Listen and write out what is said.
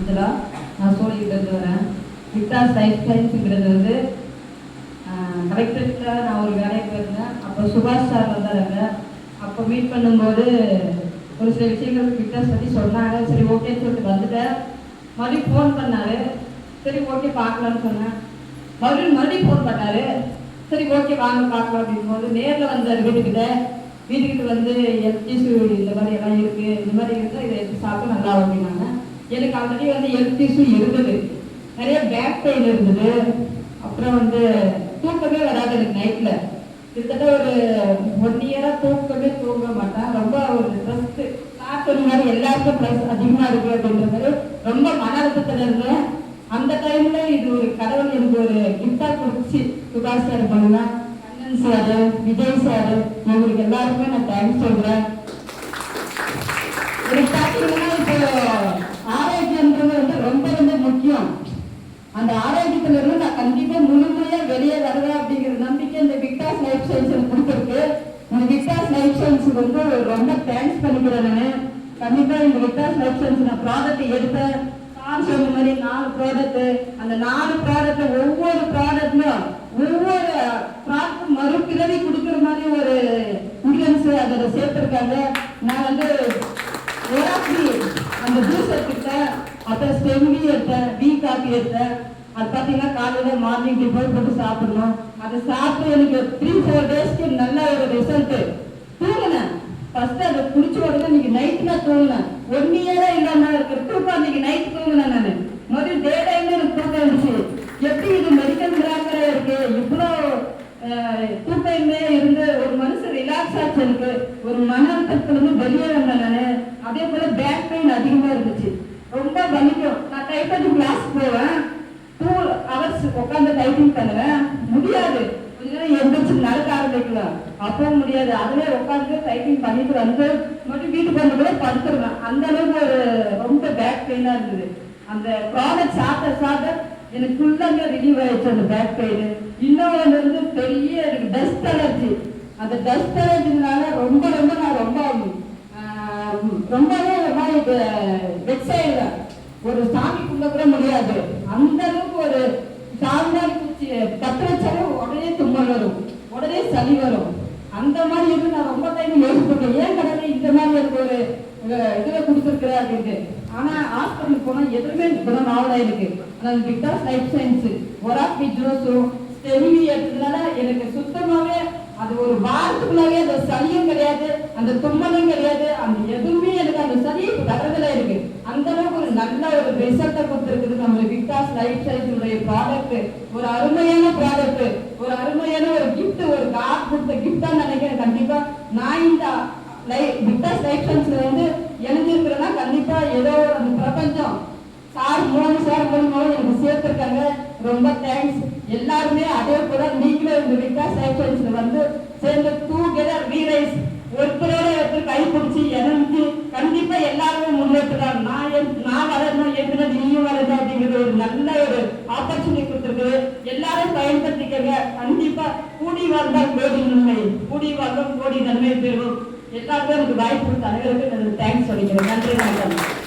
மஞ்சளா. நான் சோழிக்கிட்டு வரேன். விக்டாஸ் லைஃப் சயின்ஸுங்கிறது வந்து கலெக்டரேட்டில் நான் ஒரு வேலையை போயிருந்தேன். அப்போ சுபாஷ் சார் வந்தாங்க. அப்போ மீட் பண்ணும்போது ஒரு சில விஷயங்கள் விக்டாஸ் பற்றி சொன்னாங்க. சரி ஓகேன்னு சொல்லிட்டு வந்துட்டேன். மறுபடியும் ஃபோன் பண்ணார். சரி ஓகே பார்க்கலான்னு சொன்னேன். மறுபடியும் ஃபோன் பண்ணார். சரி ஓகே வாங்க பார்க்கலாம் அப்படிங்கும்போது நேரில் வந்தார் வீட்டுக்கிட்ட வந்து எல்டிசு இந்த மாதிரி எல்லாம் இருக்குது, இந்த மாதிரி இருந்தால் இதை எடுத்து சாப்பிட்டு நல்லா அப்படின்னாங்க. எனக்கு ஆல்ரெடி வந்து எல்டிசு இருந்தது, நிறைய பேக் பெயின் இருந்தது. அப்புறம் வந்து தூக்கமே வராது எனக்கு நைட்டில். கிட்டத்தட்ட ஒரு 1 இயராக தூக்கமே தூங்க மாட்டேன். ரொம்ப ஒரு ட்ரெஸ்ட்டு சாப்பிட்ட மாதிரி எல்லாருக்கும் ப்ளஸ் அதிகமாக இருக்குது அப்படின்ற மாதிரி ரொம்ப மன அழுத்தத்தில் இருந்தேன். அந்த டைமில் இது ஒரு கடவுள் எனக்கு ஒரு கிஃப்டாக கொடுத்துச்சு. சுபாஷ் சார் பண்ணுவேன், கண்ணன் சார், விஜய் சார், இவங்களுக்கு எல்லாருக்குமே நான் தேங்க்ஸ் சொல்கிறேன். எனக்கு பார்த்தீங்கன்னா இப்போ ஆரோக்கியன்றது வந்து ரொம்ப ரொம்ப முக்கியம். அந்த ஆரோக்கியத்துல இருந்து நான் கண்டிப்பா முழுமையா வெளியே வருவேன் அப்படிங்கிற நம்பிக்கை இந்த விக்டாஸ் லைஃப் சயின்ஸ் கொடுத்துருக்கு. இந்த விக்டாஸ் லைஃப் சயின்ஸ் வந்து ரொம்ப தேங்க்ஸ் பண்ணிக்கிறேன். நான் கண்டிப்பா இந்த விக்டாஸ் லைஃப் சயின்ஸ் நான் ப்ராடக்ட் எடுத்தேன். நான் சொன்ன மாதிரி 4 ப்ராடக்ட், அந்த 4 ப்ராடக்ட் ஒவ்வொரு ப்ராடக்ட்லையும் ஒவ்வொரு ப்ராடக்ட் மறுபிறவி கொடுக்குற மாதிரி ஒரு இன்கிரியன்ஸ் அதில் சேர்த்துருக்காங்க. நான் வந்து அந்த ஜூஸ் எடுத்துக்கிட்டேன், அப்புறம் ஸ்டெம்வி எடுத்தேன், வீ காஃபி எடுத்தேன். அது பார்த்தீங்கன்னா காலையில் மார்னிங் டிஃபன் போட்டு சாப்பிடணும். அதை சாப்பிட்டு எனக்கு 3-4 டேஸ்க்கு நல்ல ஒரு ரிசல்ட்டு. தூங்கினேன் ஃபர்ஸ்ட் அதை குடிச்ச உடனே இன்னைக்கு நைட்டு நான் தூங்கினேன். 1 இயராக இல்லாமல் இருக்கிற தூக்கம் இன்னைக்கு நைட்டு தூங்கினேன். நான் முதல் டே டைம்ல எனக்கு தூக்கம் இருந்துச்சு. எப்படி இது மெடிக்கல் மிராக்கரா இருக்கு, இவ்வளோ தூக்கமே இருந்து ஒரு மனுஷன் ரிலாக்ஸ் ஆச்சு. எனக்கு ஒரு மன அழுத்தத்துலேருந்து வெளியே வந்தேன். நான் அதே போல பேக் பெயின் அதிகமாக இருந்துச்சு, ரொம்ப வலிக்கும். நான் டைப்பிங் கிளாஸ் போவேன், 2 hours உட்காந்து டைப்பிங் பண்ணுவேன். முடியாது, கொஞ்ச நேரம் எந்திரிச்சு நடக்க ஆரம்பிக்கலாம், அப்பவும் முடியாது. அதுவே உட்காந்து டைப்பிங் பண்ணிட்டு வந்து மறுபடியும் வீட்டுக்கு வந்து கூட படுத்துருவேன். அந்த அளவுக்கு ஒரு ரொம்ப பேக் பெயினாக இருந்தது. அந்த ப்ராடக்ட் சாப்பிட்ட எனக்கு ஃபுல்லாக ரிலீவ் ஆயிடுச்சு அந்த பேக் பெயின். இன்னொன்று வந்து பெரிய எனக்கு டஸ்ட் அலர்ஜி. அந்த டஸ்ட் அலர்ஜினால ரொம்ப நான் ரொம்பவே ஒரு மாதிரி வெக்ஸாயிடுவேன். ஒரு சாமி கும்பிட கூட முடியாது. அந்த அளவுக்கு ஒரு சாமியார் பூச்சி 10 வச்சாலும் உடனே தும்மல் வரும், உடனே சளி வரும். அந்த மாதிரி இருந்து நான் ரொம்ப டைம் யோசிப்பேன், ஏன் கடவுளை இந்த மாதிரி எனக்கு ஒரு இதில் கொடுத்துருக்குற அப்படின்ட்டு. ஆனால் ஹாஸ்பிட்டலுக்கு போனால் எதுவுமே குணம் ஆகலை எனக்கு. ஆனால் விக்டாஸ் லைஃப் சயின்ஸ் ஒராபி ஜூஸும் ஸ்டெமிவி எடுத்ததுனால எனக்கு சுத்தமாகவே அது ஒரு வாரத்துக்குள்ளாவே அந்த சளியும் கிடையாது, அந்த தும்மலும் கிடையாது, அந்த எதுவுமே எனக்கு அந்த சளி வரதுல இருக்கு. அந்த அளவுக்கு ஒரு நல்ல ஒரு ரிசல்ட்டை கொடுத்துருக்குது நம்ம விக்டாஸ் லைஃப் சயின்ஸுடைய ப்ராடக்ட். ஒரு அருமையான ப்ராடக்ட், ஒரு அருமையான ஒரு கிஃப்ட், ஒரு கார்டு கொடுத்த கிஃப்டா நினைக்கிறேன். கண்டிப்பா நான் இந்த விக்டாஸ் லைஃப் சயின்ஸ்ல வந்து இணைஞ்சிருக்கிறேன்னா கண்டிப்பா ஏதோ அந்த பிரபஞ்சம் சார் மூலமாவும் எனக்கு சேர்த்திருக்காங்க. ரொம்ப தேங்க்ஸ் எல்லாருமே. அதே போல நீங்களும் இந்த விக்டாஸ் லைஃப் சயின்ஸ்ல வந்து சேர்ந்து டூகெதர் வி ரைஸ் ஒருத்தரோட ஒருத்தர் கை பிடிச்சி இணைஞ்சு கண்டிப்பா எல்லாருமே முன்னேற்றலாம். நான் வளரணும், எப்படி நீயும் வளரணும் அப்படிங்கிறது ஒரு நல்ல ஒரு ஆப்பர்ச்சுனிட்டி கொடுத்துருக்கு. எல்லாரும் பயன்படுத்திக்கங்க. கண்டிப்பா கூடி வாழ்ந்தால் கோடி நன்மை, கூடி வாழ்ந்தால் கோடி நன்மை பெறும். எல்லாருக்கும் எனக்கு வாய்ப்பு கொடுத்த அனைவருக்கும் நான் தேங்க்ஸ் சொல்லிக்கிறேன். நன்றி, வணக்கம்.